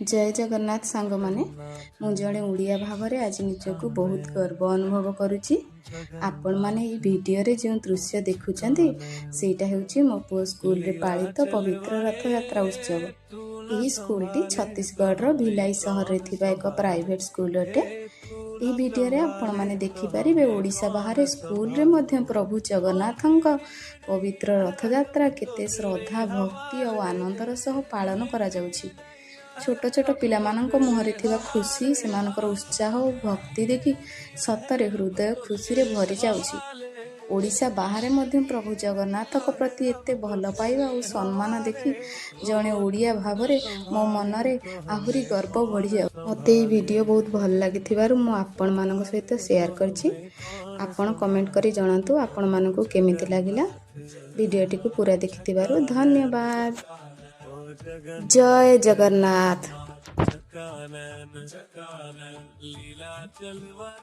जय जगन्नाथ सांग माने मु जड़े उड़िया भाव में आज निजक बहुत गर्व अनुभव करुच्ची। आपण माने ई वीडियो रे जो दृश्य देखुचंती सेटा हेउची मो पुओ स्कूल रे पालित पवित्र रथ यात्रा उत्सव। ई स्कूल टी छत्तीसगढ़ रो भिलाई शहर रे थिबा एक प्राइवेट स्कूल अटे। ई वीडियो रे आपण माने देखि परिबे ओडिशा बाहर स्कूल रे मध्य प्रभु जगन्नाथंक पवित्र रथ यात्रा केते श्रद्धा भक्ति और आनंदर सह पालन करा जाउछि। छोट छोट पिला मानक मुहरे थिबा खुशी सेमानकर उत्साह और भक्ति देखि सतरे हृदय खुशी रे भरी जाउछि। ओडिशा बाहर मध्य प्रभु जगन्नाथक प्रति एते भल पाइबा और सम्मान देखि जणे ओडिया भाव रे मो मन रे आहुरी गर्व बढ़ी जाउ। मते ई वीडियो बहुत भल लागिथिबारु मु आपण मानक सहित शेयर करछि। आपण कमेंट करी जणांतु आपण मानकु केमिति लागिला। वीडियोटी को पूरा देखिथिबारु धन्यवाद। जय जगन्नाथ।